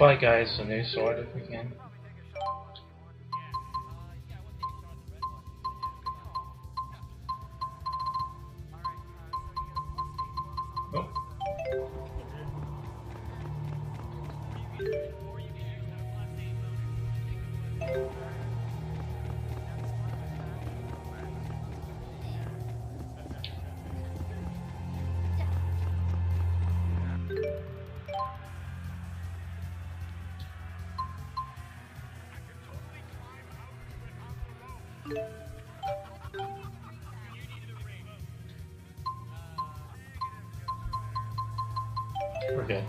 buy guys a new sword if we can. Oh. We're good.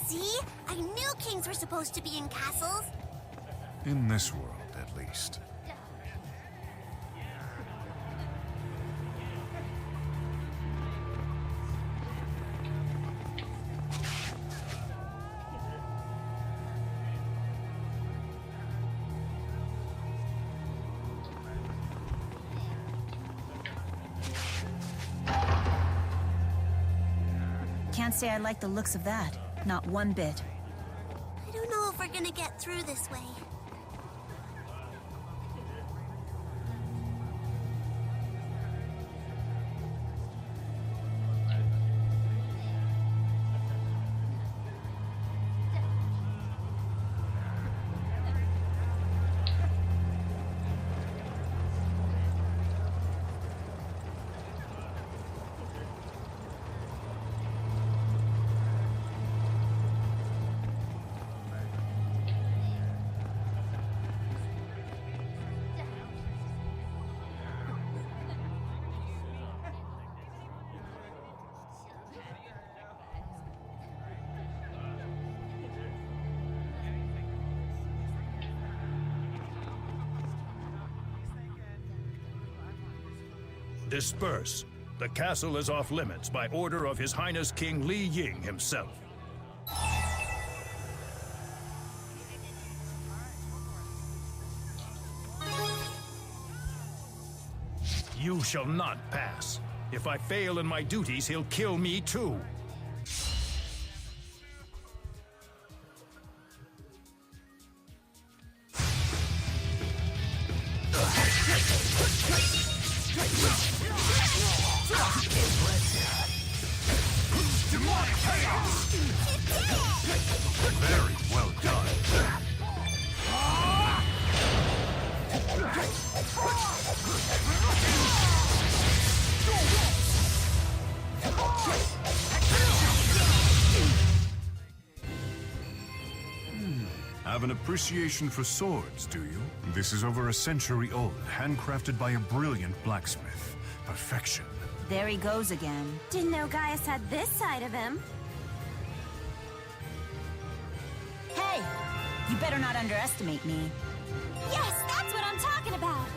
See? I knew kings were supposed to be in castles. In this world, at least. Can't say I like the looks of that. Not one bit. I don't know if we're gonna get through this way. Disperse. The castle is off limits by order of His Highness King Li Ying himself. You shall not pass. If I fail in my duties, he'll kill me too. Very well done. have an appreciation for swords, do you? This is over a century old, handcrafted by a brilliant blacksmith. Perfection. There he goes again. Didn't know Gaius had this side of him. Hey! You better not underestimate me. Yes, that's what I'm talking about.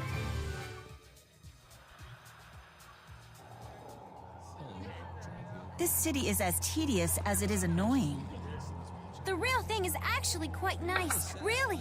This city is as tedious as it is annoying. The real thing is actually quite nice, really.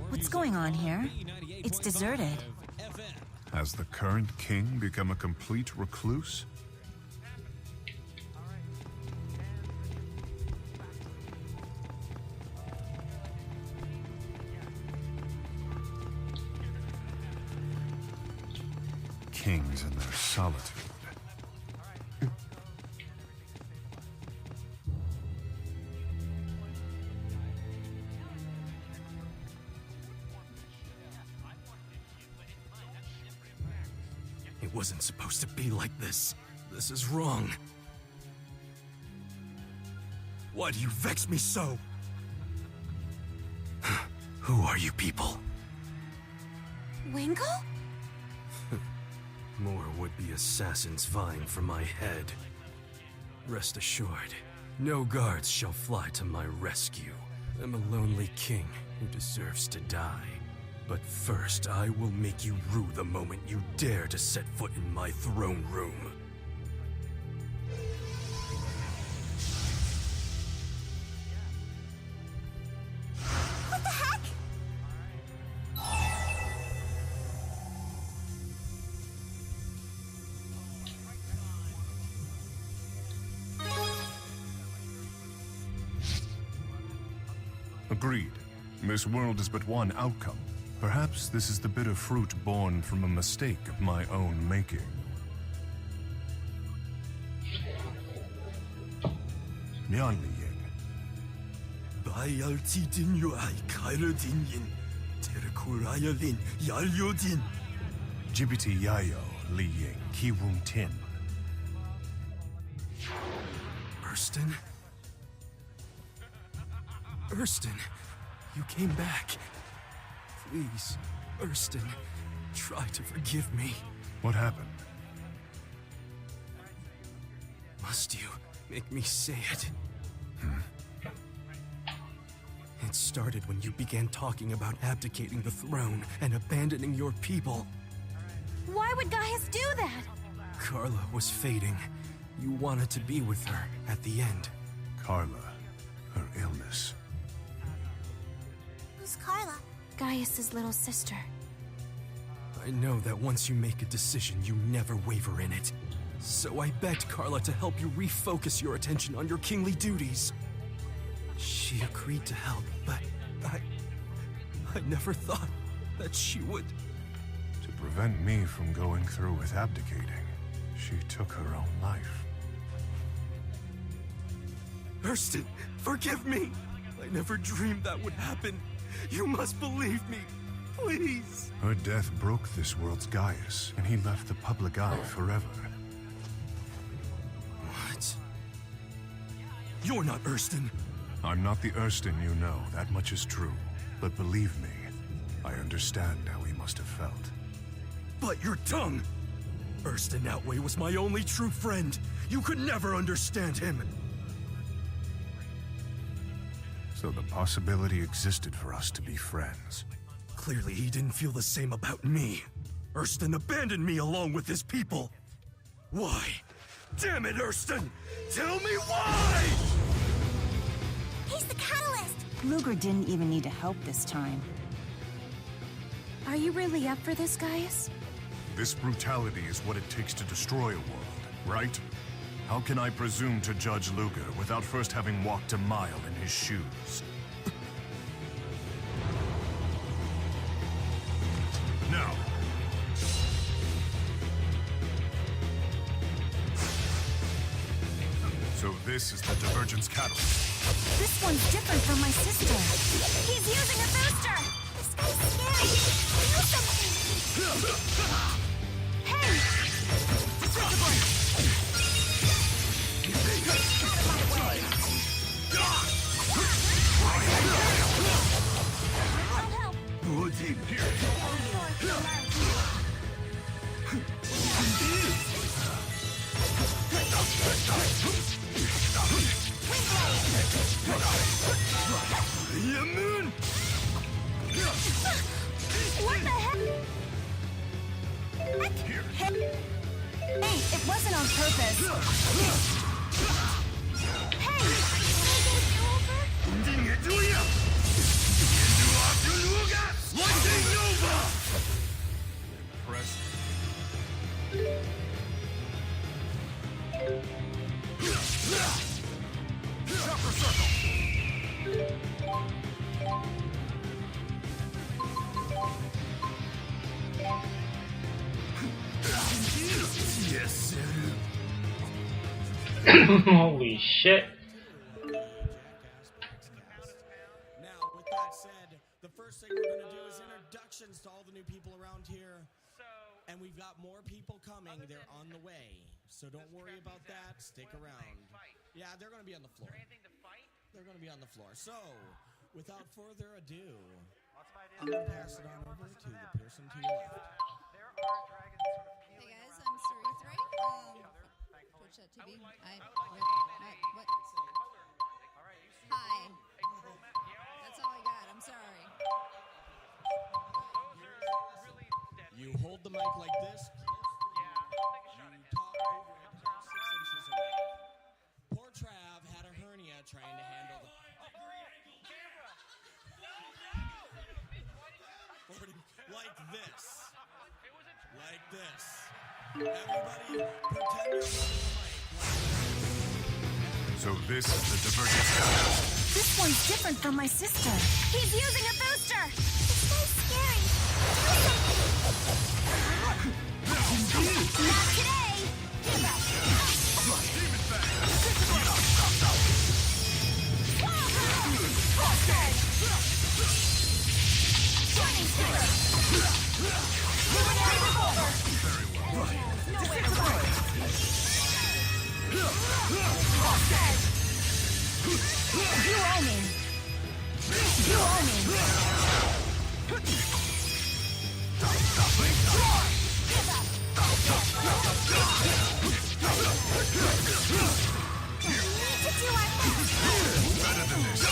What's going on here? It's deserted. Has the current king become a complete recluse? Kings in their solitude. It wasn't supposed to be like this. This is wrong. Why do you vex me so? Who are you people? Wingle? More would-be assassins vying for my head. Rest assured, no guards shall fly to my rescue. I'm a lonely king who deserves to die. But first, I will make you rue the moment you dare to set foot in my throne room. What the heck? Agreed. This world is but one outcome. Perhaps this is the bitter fruit born from a mistake of my own making. Mian Li Ying. Bayalti din yo ay kaira din yin. Terkuraya lin yalyo din. Jibiti Yayo Li Ying Kiwun Tin. Erston? Erston, you came back. Please, Erston, try to forgive me. What happened? Must you make me say it? It started when you began talking about abdicating the throne and abandoning your people. Why would Gaius do that? Carla was fading. You wanted to be with her at the end. Carla, her illness. Who's Carla? Gaius's little sister. I know that once you make a decision, you never waver in it. So I begged Carla to help you refocus your attention on your kingly duties. She agreed to help, but I never thought that she would. To prevent me from going through with abdicating, she took her own life. Erston, forgive me! I never dreamed that would happen. You must believe me, please. Her death broke this world's Gaius, and he left the public eye forever. What? You're not Erston. I'm not the Erston you know, that much is true. But believe me, I understand how he must have felt. But your tongue! Erston Outway was my only true friend. You could never understand him. So the possibility existed for us to be friends. Clearly he didn't feel the same about me. Erston abandoned me along with his people. Why? Damn it, Erston! Tell me why! He's the catalyst! Luger didn't even need to help this time. Are you really up for this, Gaius? This brutality is what it takes to destroy a world, right? How can I presume to judge Luger without first having walked a mile in his shoes? Now. So this is the Divergence catalyst. This one's different from my sister. He's using a booster! This guy's scary! Do something! Hey! Out of my way! I'll help! What the heck? Hey, it wasn't on purpose. Hey! Can I get you over? Holy shit. Now, with that said, the first thing we're going to do is introductions to all the new people around here. And we've got more people coming. They're on the way. So don't worry about that. Stick around. Yeah, they're going to be on the floor. They're going to be on the floor. So, without further ado, I'm going to pass it on over to the person to your left. Hey guys, I'm Sarithri. Twitch.tv. What? Hi. That's all I got. I'm sorry. You hold the mic like this. You talk over it 6 inches away. Poor Trav had a hernia trying to handle the... Like this. Like this. Everybody, pretend you're holding the mic. So this is the Divergence catalyst. This one's different from my sister. He's using a booster! This guy's scary! Not today! Give up! Shining Stinger! Luminary Revolver! Nowhere to run! You owe me. You owe me. Give up! We need to do our best! Better than this.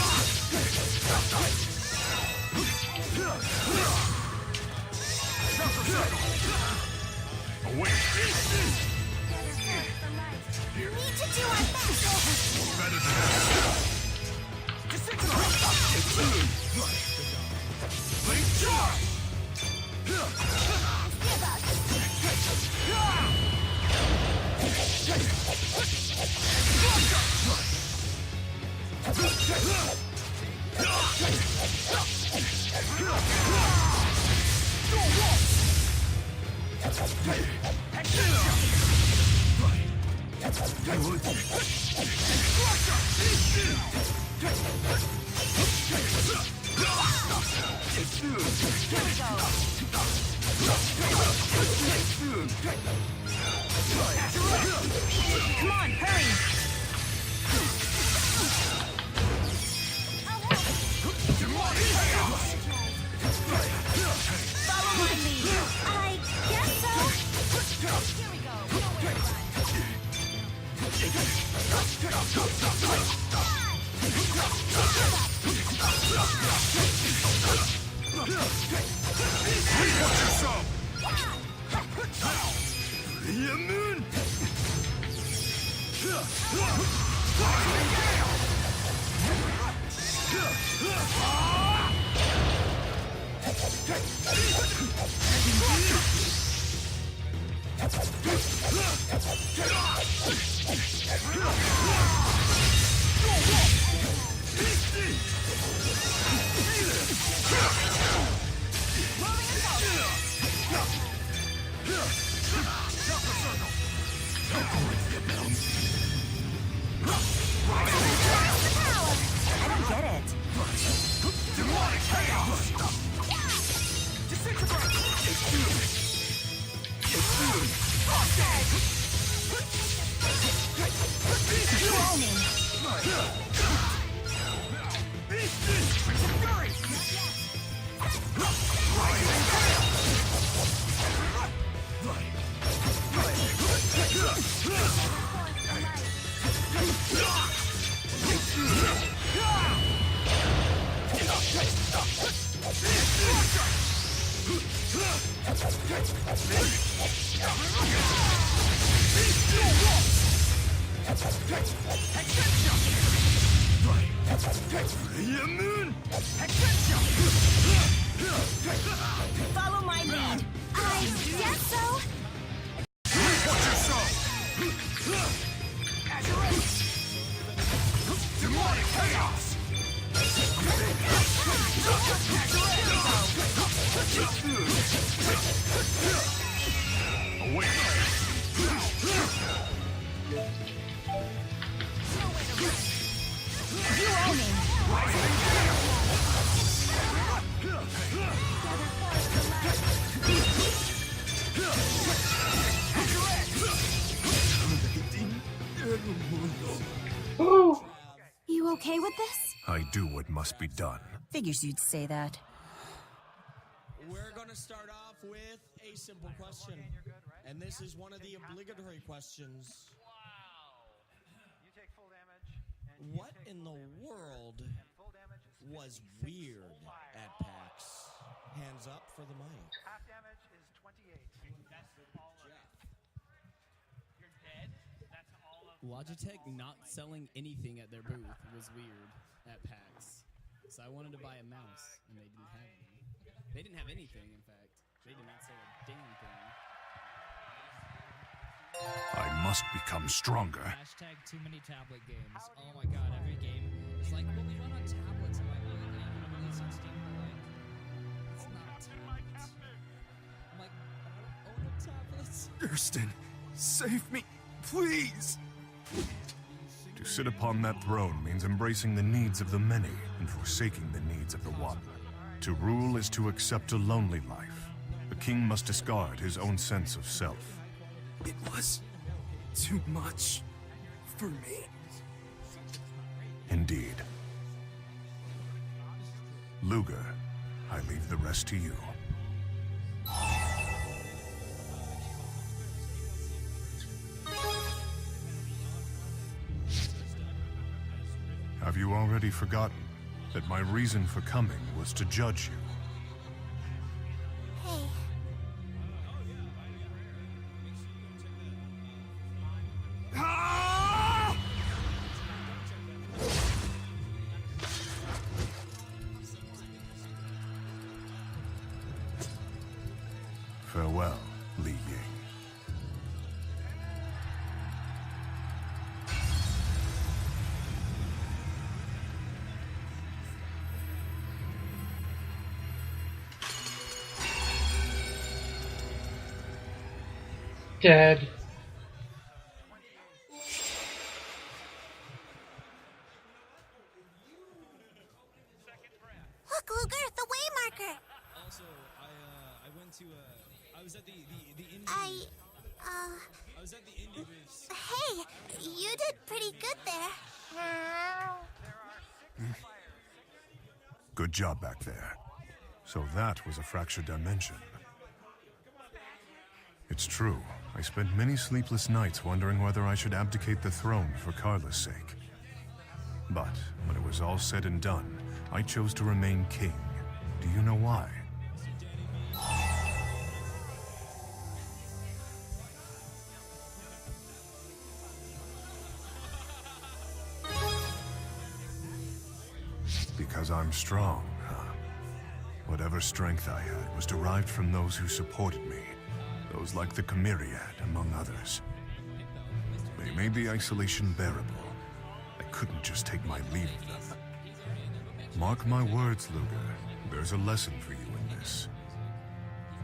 Away. We need to do our best! Better than this. Give Come on, hurry. Follow my lead. I guess so. Here we go. I don't get it. Demonic chaos! You owe me. Follow my lead. I guess so. Demonic chaos! Away! You owe me. You okay with this? I do what must be done. Figures you'd say that. We're going to start off with a simple question. And this is one of the obligatory questions. What in the world was weird at PAX? Hands up for the mic. Half damage is 28. Logitech not selling anything at their booth was weird at PAX. So I wanted to buy a mouse, and they didn't have any. They didn't have anything, in fact. They did not sell a damn thing. I must become stronger. Hashtag too many tablet games. Oh my god, every game is like, well, we run on tablets. I'm like, well, they even release on Steam, but like, it's not a tablet. I'm like, I don't own a tablet. Kirsten, save me, please! To sit upon that throne means embracing the needs of the many and forsaking the needs of the one. To rule is to accept a lonely life. The king must discard his own sense of self. It was too much for me. Indeed. Luger, I leave the rest to you. Have you already forgotten that my reason for coming was to judge you? Hey, Farewell, Li Ying. Dead. look, Luger, the way marker. Also, I went to, I was at the indie I was at the indie booths. hey, you did pretty good there. Good job back there. So that was a fractured dimension. It's true. I spent many sleepless nights wondering whether I should abdicate the throne for Carla's sake. But when it was all said and done, I chose to remain king. Do you know why? Because I'm strong, huh? Whatever strength I had was derived from those who supported me. Those like the Chimeriad, among others. They made the isolation bearable. I couldn't just take my leave of them. Mark my words, Luger. There's a lesson for you in this.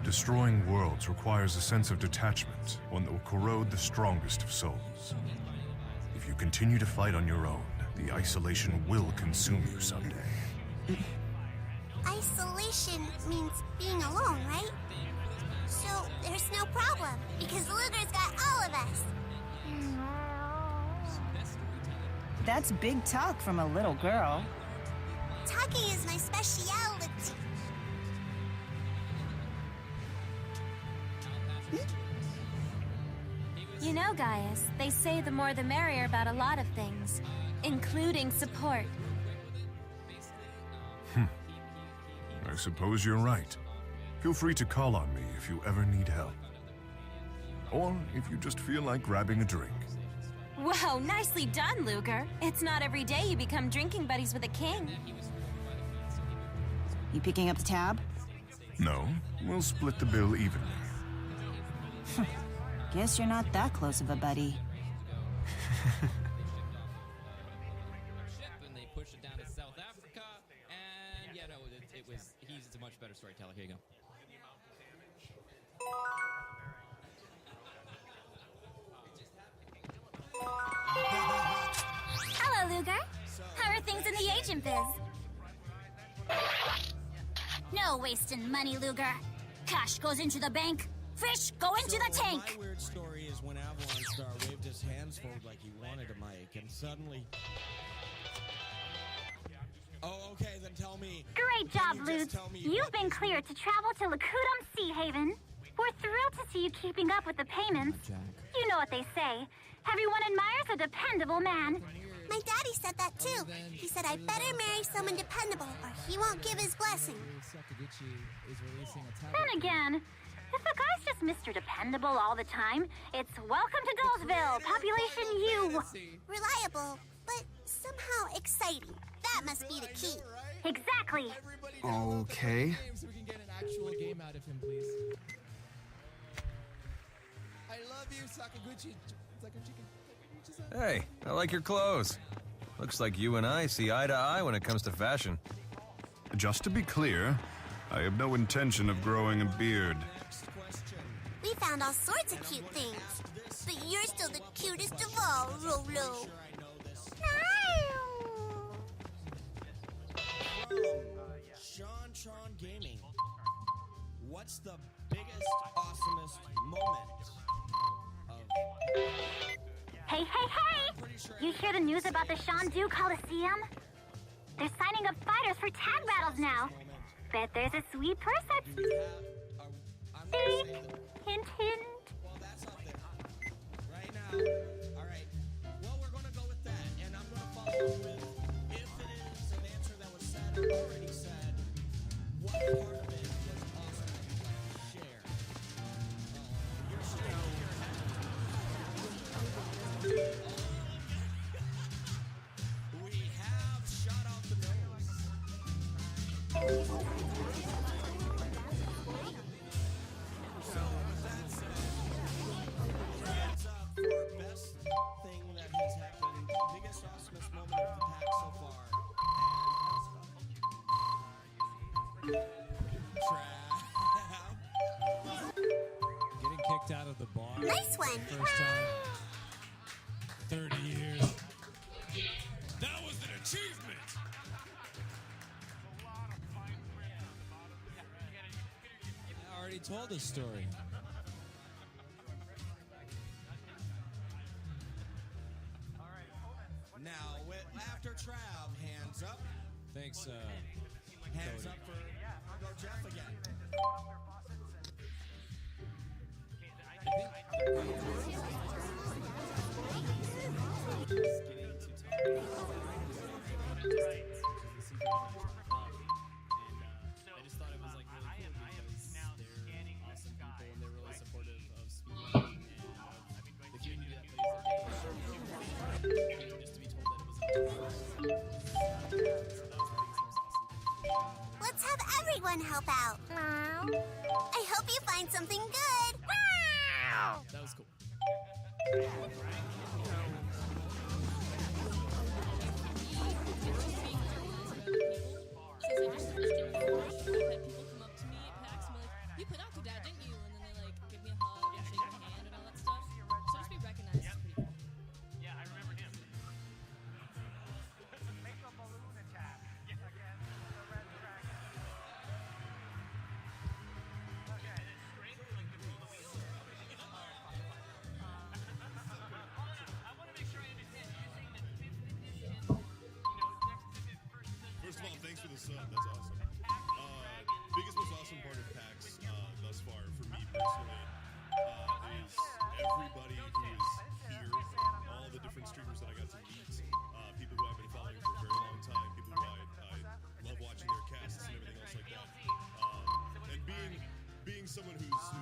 Destroying worlds requires a sense of detachment, one that will corrode the strongest of souls. If you continue to fight on your own, the isolation will consume you someday. Isolation means being alone, right? So there's no problem, because Luger's got all of us. That's big talk from a little girl. Talking is my specialty. You know, Gaius, they say the more the merrier about a lot of things, including support. I suppose you're right. Feel free to call on me if you ever need help. Or if you just feel like grabbing a drink. Whoa, nicely done, Luger. It's not every day you become drinking buddies with a king. You picking up the tab? No, we'll split the bill evenly. Guess you're not that close of a buddy. And they pushed it down to South Africa, and yeah, no, he's a much better storyteller. Here you go. Hello, Luger. How are things in the agent biz? No wasting money, Luger. Cash goes into the bank. Fish go into the tank. My weird story is when Avalon Star waved his hands forward like he wanted a mic, and suddenly... Oh, okay, then tell me. Great job, Lutz. You've been cleared to travel to Lakudum Sea Haven. We're thrilled to see you keeping up with the payments. You know what they say. Everyone admires a dependable man. My daddy said that too. He said I better marry someone dependable or he won't give his blessing. Then again, if a guy's just Mr. Dependable all the time, it's welcome to Dullsville, population U. Reliable, but somehow exciting. That must be the key. Exactly. Okay. So we can get an actual game out of him, please. I love you, Sakaguchi. Hey, I like your clothes. Looks like you and I see eye to eye when it comes to fashion. Just to be clear, I have no intention of growing a beard. We found all sorts of cute things. But you're still the cutest of all, Rolo. Sean Gaming. What's the biggest, awesomest moment of... Hey, hey, hey! You hear the news about the Shandu Coliseum? They're signing up fighters for tag battles now. Bet there's a sweet purse that's... Beep. Hint, hint. Well, that's up there. Right now. All right. Well, we're going to go with that. And I'm going to follow up with, if it is an answer that was said or already said, what part of it was awesome that you'd like to share? Your We have shot out the nose. So, with that said, hands up for best thing that has happened, biggest, awesomest moment of the pack so far, and Getting kicked out of the bar. Nice one. First time. 30 years. That was an achievement. I already told this story. now after Trav, hands up. Thanks, Hands Cody. up for go Jeff again. I just thought it was like really cool because they're awesome people and they're everyone help out. I hope you find something good. That was cool. You put out to Dad, didn't you? And then they like give me a hug and shake my hand and all that stuff. So just be recognized is pretty cool. Yeah, I remember him. Make a balloon attack against the red dragon. Okay. And it's straight like control the wheel. I want to make sure I understand. You're saying that 5th edition, next to the first edition. First of all, thanks for the sub. That's awesome. Biggest, most awesome part of PAX thus far for me personally is everybody who is here, all the different streamers that I got to meet, people who I've been following for a very long time, people who I love watching their casts and everything else like that. And being someone who's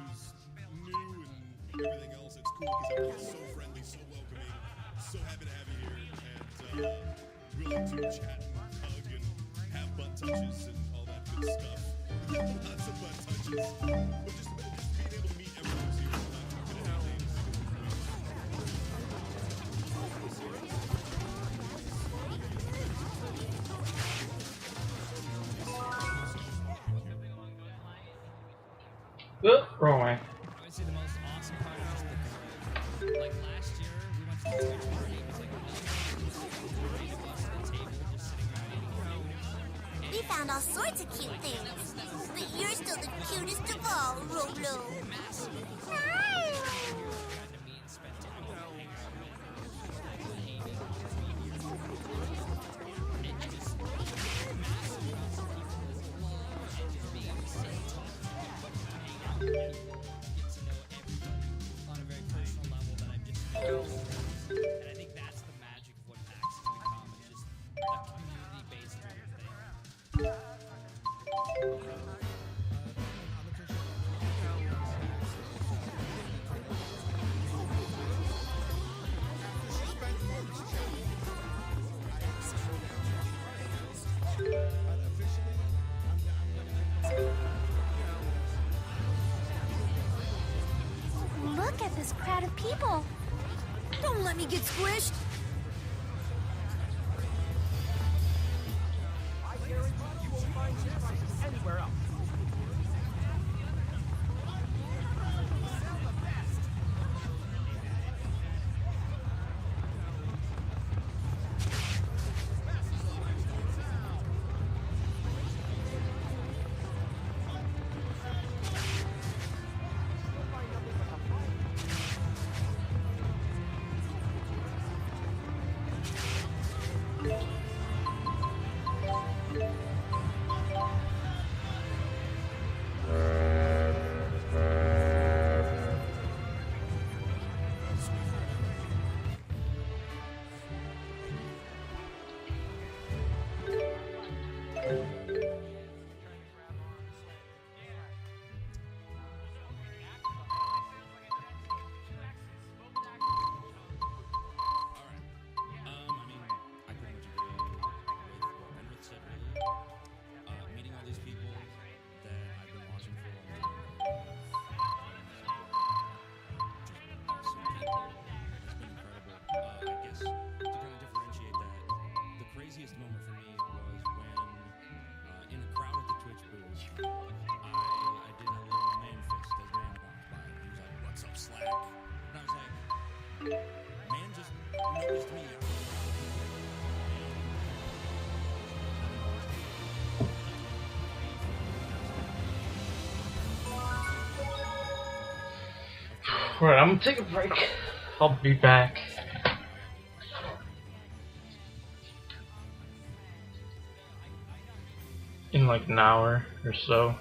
new and everything else, it's cool because everyone's so friendly, so welcoming, so happy to have you here, and willing to chat and hug and have butt touches and all that good stuff. Lots of butt touches. But just being able to meet everyone who's here. I'm gonna have names. Wrong way. I would say the most awesome part is just the group. Like last year, we went to the Twitch party. It was like three of us at the table just sitting around eating food. We found all sorts of cute things. But you're still the cutest of all, Rolo. On a very personal level that I'm just and I think that's the magic of what PAX has become. It's just a community-based kind of thing. Look at this crowd of people. Don't let me get squished. I guarantee you won't find these prices anywhere else. Alright, I'm gonna take a break. I'll be back. In like an hour or so.